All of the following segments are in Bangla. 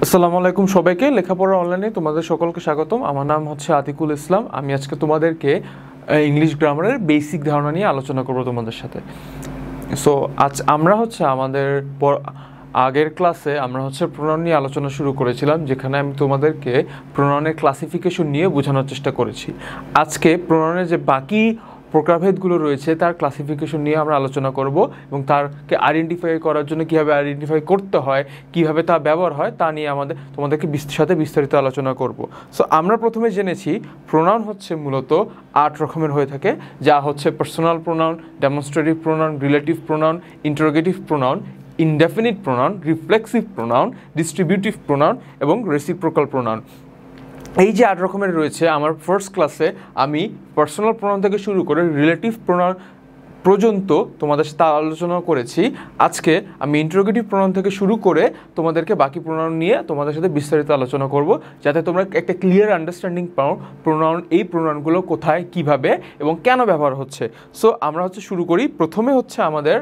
আসসালামু আলাইকুম সবাইকে লেখাপড়া অনলাইনে তোমাদের সকলকে স্বাগতম। আমার নাম হচ্ছে আতিকুল ইসলাম। আমি আজকে তোমাদেরকে ইংলিশ গ্রামারের বেসিক ধারণা নিয়ে আলোচনা করব তোমাদের সাথে। সো আজ আমরা আমাদের আগের ক্লাসে আমরা প্রোনাউন নিয়ে আলোচনা শুরু করেছিলাম, যেখানে আমি তোমাদেরকে প্রোনাউনের ক্লাসিফিকেশন নিয়ে বোঝানোর চেষ্টা করেছি। আজকে প্রোনাউনের যে বাকি প্রকারভেদগুলো রয়েছে তার ক্লাসিফিকেশন নিয়ে আমরা আলোচনা করব এবং তারকে আইডেন্টিফাই করার জন্য কীভাবে আইডেন্টিফাই করতে হয়, কীভাবে তা ব্যবহার হয় তা নিয়ে তোমাদেরকে সাথে বিস্তারিত আলোচনা করব। সো আমরা প্রথমে জেনেছি প্রোনাউন মূলত 8 রকমের হয়ে থাকে, যা personal pronoun, demonstrative pronoun, relative pronoun, interrogative pronoun, indefinite pronoun, reflexive pronoun, distributive pronoun এবং রেসিপ্রোকাল প্রোনাউন। এই যে 8 রকমের রয়েছে, আমার ফার্স্ট ক্লাসে আমি পার্সোনাল প্রোনাউন থেকে শুরু করে রিলেটিভ প্রোনাউন পর্যন্ত তোমাদের সাথে আলোচনা করেছি। আজকে আমি ইন্টারোগেটিভ প্রোনাউন থেকে শুরু করে তোমাদেরকে বাকি প্রোনাউন নিয়ে তোমাদের সাথে বিস্তারিত আলোচনা করব, যাতে তোমরা একটা ক্লিয়ার আন্ডারস্ট্যান্ডিং পাও এই প্রোনাউনগুলো কোথায়, কিভাবে এবং কেন ব্যবহার হচ্ছে। সো আমরা শুরু করি। প্রথমে আমাদের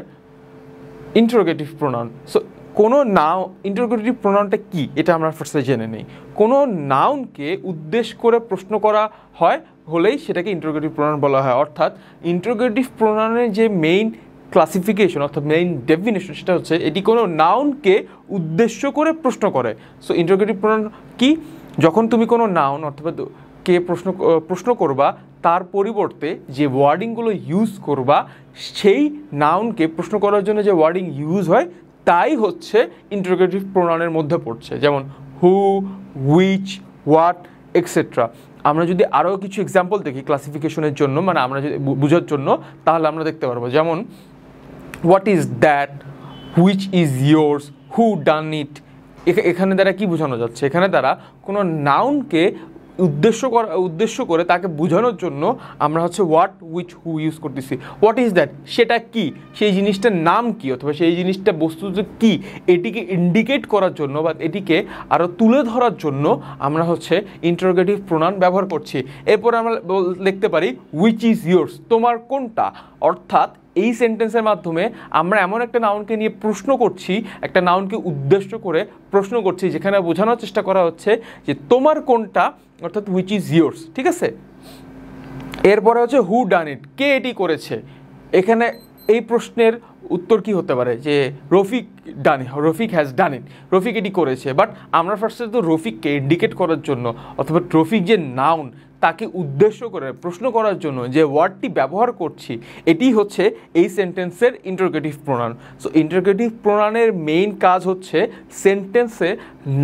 ইন্টারোগেটিভ প্রোনাউন। সো কোনো ইন্টারোগেটিভ প্রোনাউনটা কি এটা আমরা ফার্স্টে জেনে নিই। কোনো নাউনকে উদ্দেশ্য করে প্রশ্ন করা হয় হলেই সেটাকে ইন্টারোগেটিভ প্রোনাউন বলা হয়। অর্থাৎ ইন্টারোগেটিভ প্রোনাউনের যে মেইন ক্লাসিফিকেশন অর্থাৎ মেইন ডেফিনেশন, সেটা এটি কোনো নাউনকে উদ্দেশ্য করে প্রশ্ন করে। সো ইন্টারোগেটিভ প্রোনাউন কি? যখন তুমি কোনো নাউন অর্থাৎ কে প্রশ্ন করবা, তার পরিবর্তে যে ওয়ার্ডিংগুলো ইউজ করবা, সেই নাউনকে প্রশ্ন করার জন্য যে ওয়ার্ডিং ইউজ হয় তাই ইন্টারোগেটিভ প্রোনাউনের মধ্যে পড়ছে। যেমন হু, হুইচ, হোয়াট এক্সেট্রা। আমরা যদি আরও কিছু এক্সাম্পল দেখি ক্লাসিফিকেশনের জন্য, মানে আমরা যদি বোঝার জন্য, তাহলে আমরা দেখতে পারবো। যেমন what is that, which is yours, who done it. এখানে দ্বারা কি বোঝানো যাচ্ছে? এখানে দ্বারা কোনো নাউনকে উদ্দেশ্য করে তাকে বোঝানোর জন্য আমরা হোয়াট, হুইচ, হু ইউজ করতেছি। হোয়াট ইজ দ্যাট, সেটা কি, সেই জিনিসটার নাম কি, অথবা সেই জিনিসটা বস্তুতে কি, এটিকে ইন্ডিকেট করার জন্য বা এটিকে আরও তুলে ধরার জন্য আমরা ইন্টারোগেটিভ প্রোনাউন ব্যবহার করছি। এরপর আমরা লিখতে পারি হুইচ ইজ ইয়োর্স, তোমার কোনটা। অর্থাৎ এই সেন্টেন্সের মাধ্যমে আমরা এমন একটা নাউনকে নিয়ে প্রশ্ন করছি, একটা নাউনকে উদ্দেশ্য করে প্রশ্ন করছি, যেখানে বোঝানোর চেষ্টা করা হচ্ছে যে তোমার কোনটা, অর্থাৎ হুইচ ইজ ইয়োর্স। ঠিক আছে। এরপরে হু ডান ইট, কে এটি করেছে। এখানে এই প্রশ্নের উত্তর কি হতে পারে? যে রফিক হ্যাজ ডান ইট, রফিক এটি করেছে। বাট আমরা ফার্স্টে তো রফিককে ইন্ডিকেট করার জন্য অথবা রফিক যে নাউন তাকে উদ্দেশ্য করে প্রশ্ন করার জন্য যে ওয়ার্ডটি ব্যবহার করছি, এটি এই সেন্টেন্সের ইন্টারোগেটিভ প্রোনাউন। সো ইন্টারোগেটিভ প্রোনাউনের মেইন কাজ সেন্টেন্সে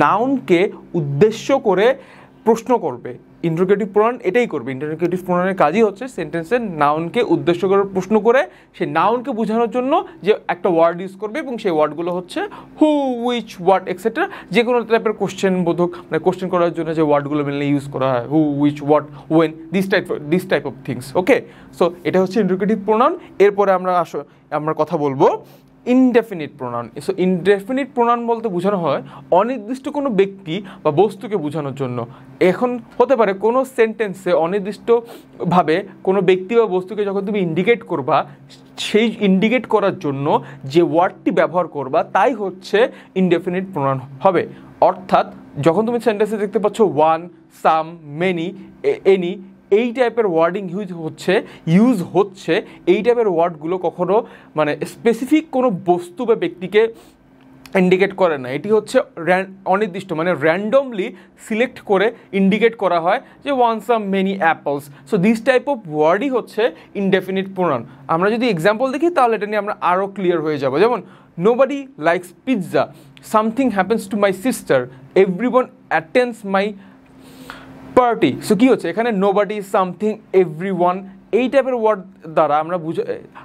নাউনকে উদ্দেশ্য করে প্রশ্ন করবে। ইন্টারোগেটিভ প্রোনাউন এটাই করবে। ইন্টারোগেটিভ প্রোনাউনের কাজই সেন্টেন্সের নাউনকে উদ্দেশ্য করে প্রশ্ন করে সেই নাউনকে বোঝানোর জন্য যে একটা ওয়ার্ড ইউজ করবে, এবং সেই ওয়ার্ডগুলো হু, হুইচ, হোয়াট এক্সেট্রা। যে কোনো টাইপের কোশ্চেন বোধক, মানে কোশ্চেন করার জন্য যে ওয়ার্ডগুলো মেনলি ইউজ করা হয়, who, which, what, when, this type of things. Okay, so এটা ইন্টারোগেটিভ প্রোনাউন। এরপরে আমরা কথা বলবো indefinite pronoun. So indefinite pronoun বলতে বোঝানো হয় অনির্দিষ্ট কোনো ব্যক্তি বা বস্তুকে বোঝানোর জন্য। এখন হতে পারে কোনো সেন্টেন্সে অনির্দিষ্টভাবে কোনো ব্যক্তি বা বস্তুকে যখন তুমি ইন্ডিকেট করবা, সেই ইন্ডিকেট করার জন্য যে ওয়ার্ডটি ব্যবহার করবা তাই ইনডেফিনিট প্রোনাউন হবে। অর্থাৎ যখন তুমি সেন্টেন্সে দেখতে পাচ্ছ ওয়ান, সাম, মেনি, এনি, এই টাইপের ওয়ার্ডিং ইউজ হচ্ছে, এই টাইপের ওয়ার্ডগুলো কখনো মানে স্পেসিফিক কোনো বস্তু বা ব্যক্তিকে ইন্ডিকেট করে না। এটি অনির্দিষ্ট, মানে র্যান্ডমলি সিলেক্ট করে ইন্ডিকেট করা হয় যে one, some, many apples. So this type of ওয়ার্ডই ইনডেফিনিট প্রোনাউন। আমরা যদি এক্সাম্পল দেখি তাহলে এটা নিয়ে আমরা আরও ক্লিয়ার হয়ে যাব। যেমন nobody likes pizza, something happens to my sister, everyone attends my party. So কি এখানে নোবডি, সামথিং, এভরিওয়ান, এই টাইপের ওয়ার্ড দ্বারা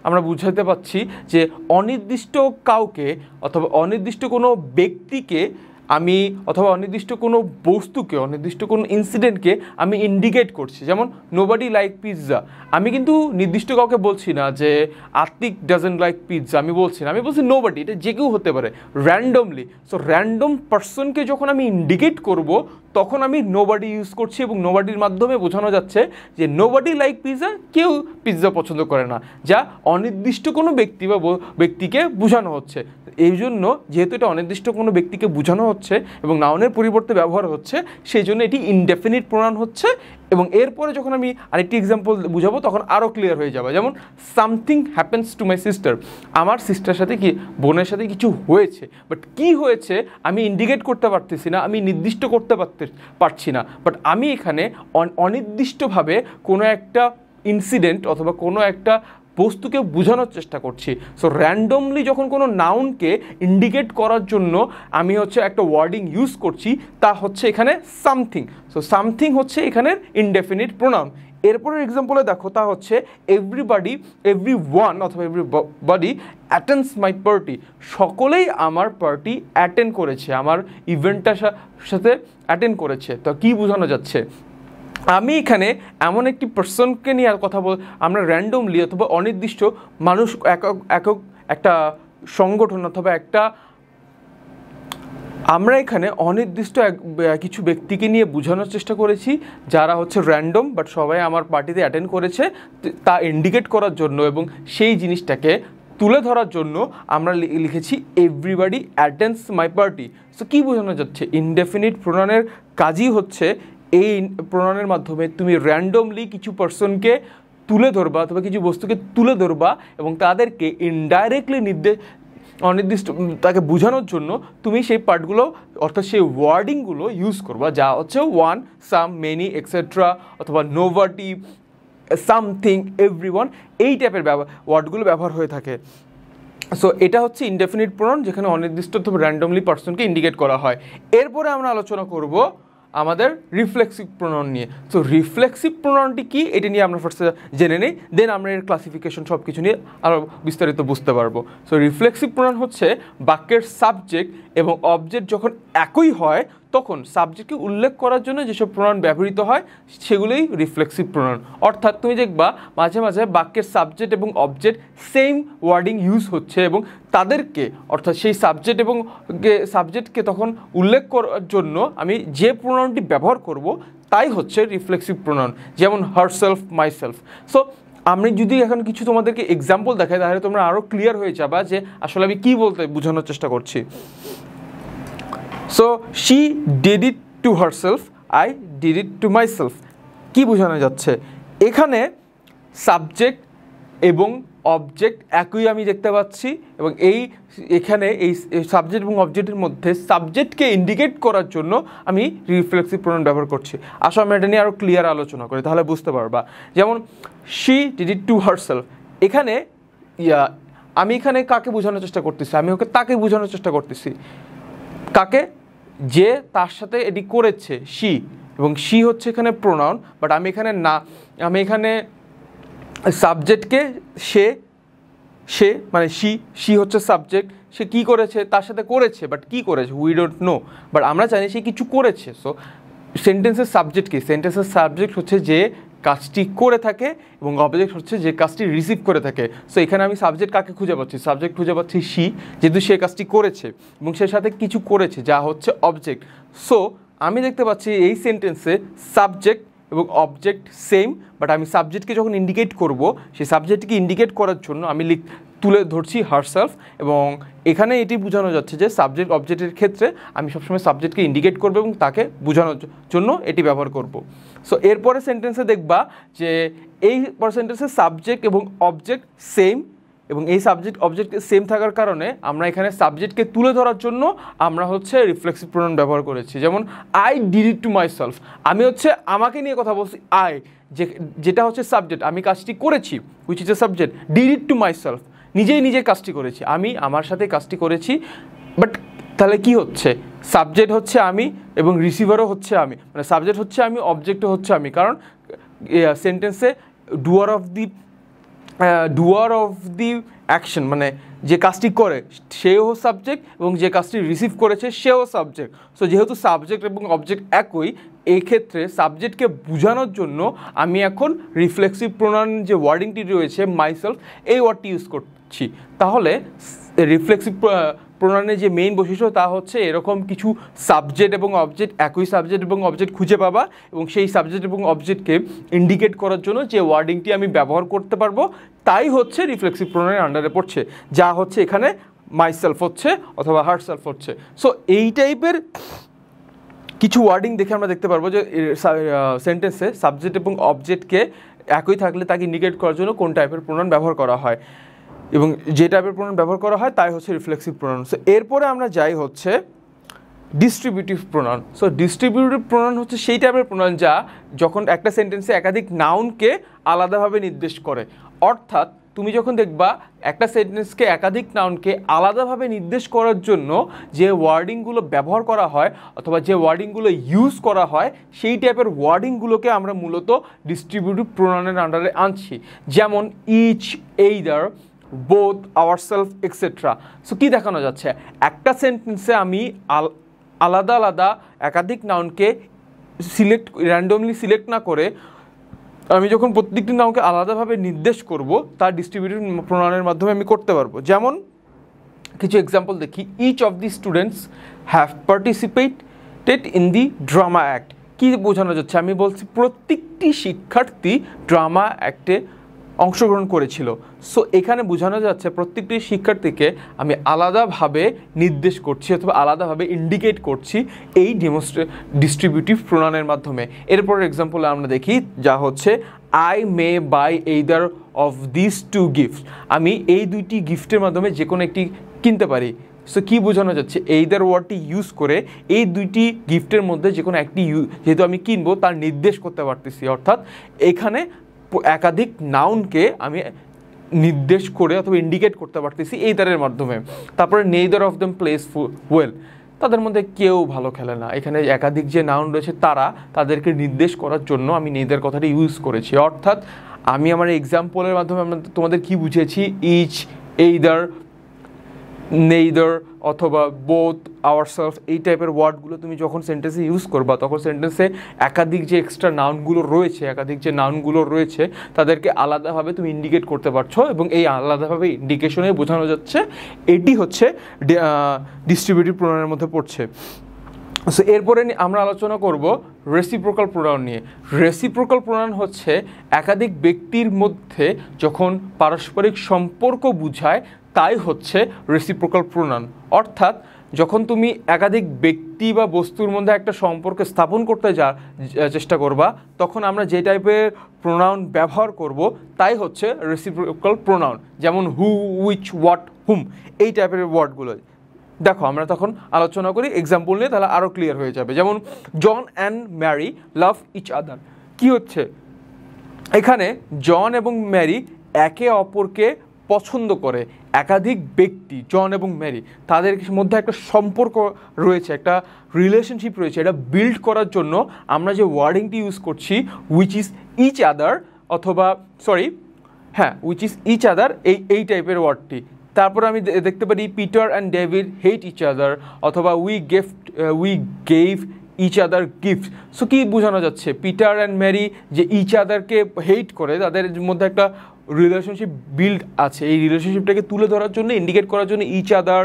আমরা বুঝাতে পাচ্ছি যে অনির্দিষ্ট কাউকে অথবা অনির্দিষ্ট কোনো ব্যক্তিকে আমি, অথবা অনির্দিষ্ট কোনো বস্তুকে, অনির্দিষ্ট কোনো ইনসিডেন্টকে আমি ইন্ডিকেট করছি। যেমন নোবডি লাইক পিৎজা, আমি কিন্তু নির্দিষ্ট কাউকে বলছি না যে আতিক ডাজন্ট লাইক পিৎজা, আমি বলছি নোবডি, এটা যে কেউ হতে পারে, র্যান্ডমলি। সো র্যান্ডম পার্সনকে যখন আমি ইন্ডিকেট করব তখন আমি নোবডি ইউজ করছি এবং নোবডির মাধ্যমে বোঝানো যাচ্ছে যে নোবডি লাইক পিৎজা, কেউ পিৎজা পছন্দ করে না, যা অনির্দিষ্ট কোনো ব্যক্তি বা ব্যক্তিকে বোঝানো হচ্ছে। এই জন্য যেহেতু এটা অনির্দিষ্ট কোনো ব্যক্তিকে বোঝানো হচ্ছে এবং নাউনের পরিবর্তে ব্যবহার হচ্ছে, সেই জন্য এটি ইনডেফিনিট প্রোনাউন হচ্ছে। এবং এরপরে যখন আমি আরেকটি এক্সাম্পল বুঝাবো তখন আরও ক্লিয়ার হয়ে যাবে। যেমন something happens to my sister, আমার সিস্টারের সাথে কি বোনের সাথে কিছু হয়েছে, বাট কি হয়েছে আমি ইন্ডিকেট করতে পারতেছি না, আমি নির্দিষ্ট করতে পারছি না, বাট আমি এখানে অনির্দিষ্টভাবে কোনো একটা ইনসিডেন্ট অথবা কোনো একটা বস্তুকে বোঝানোর চেষ্টা করছি। সো র্যান্ডমলি যখন কোনো নাউনকে ইন্ডিকেট করার জন্য আমি হচ্ছে একটা ওয়ার্ডিং ইউজ করছি, তা হচ্ছে এখানে সামথিং। সো সামথিং হচ্ছে এখানের ইনডেফিনিট প্রোনাউন। এরপরের এক্সাম্পলে দেখো, তা হচ্ছে এভরিবাডি, এভরিওয়ান অথবা এভরিবডি অ্যাটেন্ডস মাই পার্টি, সকলেই আমার পার্টি অ্যাটেন্ড করেছে, আমার ইভেন্টটার সাথে অ্যাটেন্ড করেছে। তো কী বোঝানো যাচ্ছে? আমি এখানে এমন একটি পার্সনকে নিয়ে আর কথা আমরা র্যান্ডমলি অথবা অনির্দিষ্ট মানুষ একক একটা সংগঠন অথবা আমরা এখানে অনির্দিষ্ট কিছু ব্যক্তিকে নিয়ে বোঝানোর চেষ্টা করেছি যারা হচ্ছে র্যান্ডম, বাট সবাই আমার পার্টিতে অ্যাটেন্ড করেছে, তা ইন্ডিকেট করার জন্য এবং সেই জিনিসটাকে তুলে ধরার জন্য আমরা লিখেছি everybody attends my party. So কী বোঝানো যাচ্ছে? ইনডেফিনিট প্রোনাউনের কাজই হচ্ছে এই প্রোনাউনের মাধ্যমে তুমি র্যান্ডমলি কিছু পার্সনকে তুলে ধরবা অথবা কিছু বস্তুকে তুলে ধরবা এবং তাদেরকে ইনডাইরেক্টলি অনির্দিষ্ট তাকে বোঝানোর জন্য তুমি সেই পার্টগুলো অর্থাৎ সেই ওয়ার্ডিংগুলো ইউজ করবা, যা হচ্ছে ওয়ান, সাম, মেনি, এক্সেট্রা অথবা নোবডি, সামথিং, এভরিওয়ান, এই টাইপের ওয়ার্ডগুলো ব্যবহার হয়ে থাকে। সো এটা হচ্ছে ইনডেফিনিট প্রোনাউন, যেখানে অনির্দিষ্ট অথবা র্যান্ডমলি পার্সনকে ইন্ডিকেট করা হয়। এরপরে আমরা আলোচনা করব আমাদের রিফ্লেক্সিভ প্রোনাউন নিয়ে। সো রিফ্লেক্সিভ প্রোনাউনটি কি, এটা নিয়ে আমরা ফার্স্টে জেনে নিই, দেন আমরা এর ক্লাসিফিকেশন সব কিছু নিয়ে আরও বিস্তারিত বুঝতে পারবো। সো রিফ্লেক্সিভ প্রোনাউন হচ্ছে বাক্যের সাবজেক্ট এবং অবজেক্ট যখন একই হয় তখন সাবজেক্টকে উল্লেখ করার জন্য যেসব প্রোনাউন ব্যবহৃত হয় সেগুলোই রিফ্লেক্সিভ প্রোনাউন। অর্থাৎ তুমি দেখবা মাঝে মাঝে বাক্যের সাবজেক্ট এবং অবজেক্ট সেম ওয়ার্ডিং ইউজ হচ্ছে এবং তাদেরকে অর্থাৎ সেই সাবজেক্ট এবং সাবজেক্টকে তখন উল্লেখ করার জন্য আমি যে প্রোনাউনটি ব্যবহার করব তাই হচ্ছে রিফ্লেক্সিভ প্রোনাউন। যেমন হারসেলফ, মাইসেলফ। সো আমি যদি এখন কিছু তোমাদেরকে এক্সাম্পল দেখাই তাহলে তোমরা আরও ক্লিয়ার হয়ে যাবা যে আসলে আমি কী বলতে বোঝানোর চেষ্টা করছি। So she did it to herself, I did it to myself. কী বোঝানো যাচ্ছে? এখানে সাবজেক্ট এবং অবজেক্ট একই আমি দেখতে পাচ্ছি এবং এখানে এই সাবজেক্ট এবং অবজেক্টের মধ্যে সাবজেক্টকে ইন্ডিকেট করার জন্য আমি রিফ্লেক্সিভ প্রোনাউন ব্যবহার করছি। আসলে আমরা এটা নিয়ে আরও ক্লিয়ার আলোচনা করি তাহলে বুঝতে পারবা। যেমন she did it to herself, এখানে আমি এখানে কাকে বোঝানোর চেষ্টা করতেছি? আমি ওকে তাকে বোঝানোর চেষ্টা করতেছি। কাকে? যে তার সাথে এটি করেছে, শি, এবং শি হচ্ছে এখানে প্রোনাউন, বাট আমি এখানে সাবজেক্টকে সে মানে শি হচ্ছে সাবজেক্ট, সে কি করেছে? তার সাথে করেছে, বাট কি করেছে উই ডোন্ট নো, বাট আমরা জানি সে কিছু করেছে। সো সেন্টেন্সের সাবজেক্ট কি? সেন্টেন্সের সাবজেক্ট হচ্ছে যে কাজটি করে থাকে এবং অবজেক্ট হচ্ছে যে কাজটি রিসিভ করে থাকে। সো এখানে আমি সাবজেক্ট কাকে খুঁজে পাচ্ছি? সাবজেক্ট খুঁজে পাচ্ছি শি, যেহেতু সে কাজটি করেছে এবং সে সাথে কিছু করেছে যা হচ্ছে অবজেক্ট। সো আমি দেখতে পাচ্ছি এই সেন্টেন্সে সাবজেক্ট এবং অবজেক্ট সেম, বাট আমি সাবজেক্টকে যখন ইন্ডিকেট করব সেই সাবজেক্টকে ইন্ডিকেট করার জন্য আমি তুলে ধরছি হারসেলফ, এবং এখানে এটি বোঝানো যাচ্ছে যে সাবজেক্ট অবজেক্টের ক্ষেত্রে আমি সবসময় সাবজেক্টকে ইন্ডিকেট করবো এবং তাকে বোঝানোর জন্য এটি ব্যবহার করব। সো এরপরে সেন্টেন্সে দেখবা যে এই সেন্টেন্সে সাবজেক্ট এবং অবজেক্ট সেম, এবং এই সাবজেক্ট অবজেক্ট সেম থাকার কারণে আমরা এখানে সাবজেক্টকে তুলে ধরার জন্য আমরা হচ্ছে রিফ্লেক্সিভ প্রোনাউন ব্যবহার করেছি। যেমন I did it to myself, আমি হচ্ছে আমাকে নিয়ে কথা বলছি, আই যেটা হচ্ছে সাবজেক্ট, আমি কাজটি করেছি, which is a subject, did it to myself, নিজে কাজটি করেছি, আমি আমার সাথে কাজটি করেছি। বাট তাহলে কি হচ্ছে? সাবজেক্ট হচ্ছে আমি এবং রিসিভারও হচ্ছে আমি, মানে সাবজেক্ট হচ্ছে আমি, অবজেক্টও হচ্ছে আমি, কারণ সেন্টেন্সে ডুয়ার অফ দি অ্যাকশন মানে যে কাজটি করে সেও সাবজেক্ট এবং যে কাজটি রিসিভ করেছে সেও সাবজেক্ট। সো যেহেতু সাবজেক্ট এবং অবজেক্ট একই, এই ক্ষেত্রে সাবজেক্টকে বোঝানোর জন্য আমি এখন রিফ্লেক্সিভ প্রোনাউন যে ওয়ার্ডিংটি রয়েছে মাইসেলফ এই ওয়ার্ডটি ইউজ করছি। তাহলে রিফ্লেক্সিভ প্রোনাউনের যে মেইন বৈশিষ্ট্য তা হচ্ছে এরকম কিছু সাবজেক্ট এবং অবজেক্ট, একই সাবজেক্ট এবং অবজেক্ট খুঁজে পাবা এবং সেই সাবজেক্ট এবং অবজেক্টকে ইন্ডিকেট করার জন্য যে ওয়ার্ডিংটি আমি ব্যবহার করতে পারবো তাই হচ্ছে রিফ্লেক্সিভ প্রোনাউনের আন্ডারে পড়ছে, যা হচ্ছে এখানে মাইসেলফ হচ্ছে অথবা হারসেলফ হচ্ছে। সো এই টাইপের কিছু ওয়ার্ডিং দেখে আমরা দেখতে পারবো যে সেন্টেন্সে সাবজেক্ট এবং অবজেক্টকে একই থাকলে তাকে ইন্ডিকেট করার জন্য কোন টাইপের প্রোনাউন ব্যবহার করা হয় এবং যে টাইপের প্রোনাউন ব্যবহার করা হয় তাই হচ্ছে রিফ্লেক্সিভ প্রোনাউন। সো এরপরে আমরা যাই হচ্ছে distributive pronoun. So distributive pronoun হচ্ছে সেই টাইপের প্রোনাউন যা যখন একটা সেন্টেন্সে একাধিক নাউনকে আলাদাভাবে নির্দেশ করে। অর্থাৎ তুমি যখন দেখবা একটা সেন্টেন্সকে একাধিক নাউনকে আলাদাভাবে নির্দেশ করার জন্য যে ওয়ার্ডিংগুলো ব্যবহার করা হয় অথবা যে ওয়ার্ডিংগুলো ইউজ করা হয় সেই টাইপের ওয়ার্ডিংগুলোকে আমরা মূলত ডিস্ট্রিবিউটিভ প্রোনাউনের আন্ডারে আনছি। যেমন each, either, both, ourself etcetera. So কী দেখানো যাচ্ছে, একটা সেন্টেন্সে আমি আলাদা আলাদা একাধিক নাউনকে র্যান্ডমলি সিলেক্ট না করে আমি যখন প্রত্যেকটি নাউনকে আলাদাভাবে নির্দেশ করব তার ডিস্ট্রিবিউটিভ প্রোনাউনের মাধ্যমে আমি করতে পারবো। যেমন কিছু এক্সাম্পল দেখি, each of the students have participated in the drama act. কী বোঝানো যাচ্ছে, আমি বলছি প্রত্যেকটি শিক্ষার্থী ড্রামা অ্যাক্টে অংশগ্রহণ করেছিল। সো এখানে বোঝানো যাচ্ছে প্রত্যেকটি শিক্ষার্থীকে আমি আলাদাভাবে নির্দেশ করছি অথবা আলাদাভাবে ইন্ডিকেট করছি এই ডিস্ট্রিবিউটিভ প্রোনাউনের মাধ্যমে। এরপর এক্সাম্পল আমরা দেখি যা হচ্ছে I may buy either of this two gift. আমি এই দুইটি গিফটের মাধ্যমে যে কোনো একটি কিনতে পারি। সো কী বোঝানো যাচ্ছে, এইদার ওয়ার্ডটি ইউজ করে এই দুইটি গিফটের মধ্যে যে কোনো একটি যেহেতু আমি কিনবো তার নির্দেশ করতে পারতেছি। অর্থাৎ এখানে একাধিক নাউনকে আমি নির্দেশ করে অথবা ইন্ডিকেট করতে পারতেছি এই দ্বারের মাধ্যমে। তারপরে neither of them place well, তাদের মধ্যে কেউ ভালো খেলে না। এখানে একাধিক যে নাউন রয়েছে তাদেরকে নির্দেশ করার জন্য আমি নেইদার কথাটি ইউজ করেছি। অর্থাৎ আমি আমার এক্সাম্পলের মাধ্যমে তোমাদের কি বুঝিয়েছি, ইচ, এইদার, নেইদার অথবা বোথ, আওয়ারসেলফ এই টাইপের ওয়ার্ডগুলো তুমি যখন সেন্টেন্সে ইউজ করবা তখন সেন্টেন্সে একাধিক যে এক্সট্রা নাউনগুলো রয়েছে তাদেরকে আলাদাভাবে তুমি ইন্ডিকেট করতে পারছো এবং এই আলাদাভাবে ইন্ডিকেশনে বোঝানো যাচ্ছে এটি হচ্ছে ডিস্ট্রিবিউটিভ প্রোনাউনের মধ্যে পড়ছে। সো এরপরে আমরা আলোচনা করব রেসিপ্রোকাল প্রোনাউন নিয়ে। রেসিপ্রোকাল প্রোনাউন হচ্ছে একাধিক ব্যক্তির মধ্যে যখন পারস্পরিক সম্পর্ক বুঝায় তাই হচ্ছে রেসিপ্রোকাল প্রোনাউন। অর্থাৎ যখন তুমি একাধিক ব্যক্তি বা বস্তুর মধ্যে একটা সম্পর্ক স্থাপন করতে চেষ্টা করবা তখন আমরা যে টাইপের প্রোনাউন ব্যবহার করব তাই হচ্ছে রেসিপ্রোকাল প্রোনাউন। যেমন হু, উইচ, হোয়াট, হুম এই টাইপের ওয়ার্ডগুলো। দেখো আমরা তখন আলোচনা করি এক্সাম্পল নিয়ে, তাহলে আরও ক্লিয়ার হয়ে যাবে। যেমন John and Mary love each other. কী হচ্ছে এখানে, জন এবং ম্যারি একে অপরকে পছন্দ করে। একাধিক ব্যক্তি জন এবং ম্যারি তাদের মধ্যে একটা সম্পর্ক রয়েছে, একটা রিলেশনশিপ রয়েছে। এটা বিল্ড করার জন্য আমরা যে ওয়ার্ডিংটি ইউজ করছি which is each other which is each other এই টাইপের ওয়ার্ডটি। তারপর আমি দেখতে পারি Peter and David hate each other অথবা we gave each other gift. So কী বোঝানো যাচ্ছে, পিটার অ্যান্ড ম্যারি যে ইচ আদারকে হেট করে তাদের মধ্যে একটা রিলেশনশিপ বিল্ড আছে। এই রিলেশনশিপটাকে তুলে ধরার জন্য ইন্ডিকেট করার জন্য ইচ আদার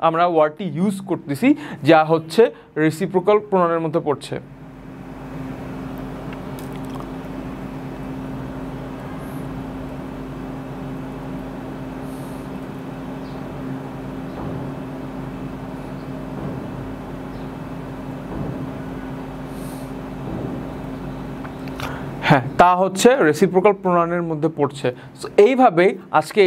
আমরা ওয়ার্ডটি ইউজ করতেছি, যা হচ্ছে রেসিপ্রোকাল প্রোনাউনের মধ্যে পড়ছে। হ্যাঁ, তা হচ্ছে রেসিপ্রোকাল প্রোনাউনের মধ্যে পড়ছে। সো এইভাবেই আজকে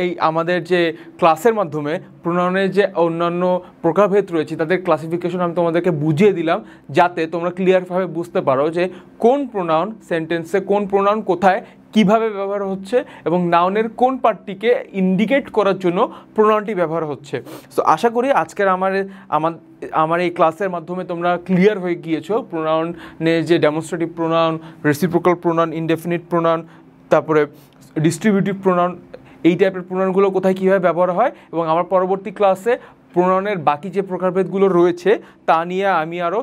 এই আমাদের যে ক্লাসের মাধ্যমে প্রোনাউনের যে অন্যান্য প্রকারভেদ রয়েছে তাদের ক্লাসিফিকেশন আমি তোমাদেরকে বুঝিয়ে দিলাম, যাতে তোমরা ক্লিয়ারভাবে বুঝতে পারো যে কোন প্রোনাউন সেন্টেন্সে কোন প্রোনাউন কোথায় কিভাবে ব্যবহার হচ্ছে এবং নাউনের কোন পার্টটিকে ইন্ডিকেট করার জন্য প্রোনাউনটি ব্যবহার হচ্ছে। সো আশা করি আজকের আমার এই ক্লাসের মাধ্যমে তোমরা ক্লিয়ার হয়ে গিয়েছো প্রোনাউনের যে demonstrative pronoun, reciprocal pronoun, indefinite pronoun, তারপরে ডিস্ট্রিবিউটিভ প্রোনাউন এই টাইপের প্রোনাউনগুলো কোথায় কীভাবে ব্যবহার হয়। এবং আমার পরবর্তী ক্লাসে প্রোনাউনের বাকি যে প্রকারভেদগুলো রয়েছে তা নিয়ে আমি আরও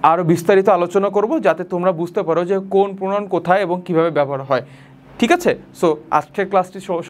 আরও বিস্তারিত আলোচনা করব, যাতে তোমরা বুঝতে পারো যে কোন প্রোনাউন কোথায় এবং কিভাবে ব্যবহার হয়। ঠিক আছে? সো আজকের ক্লাসটি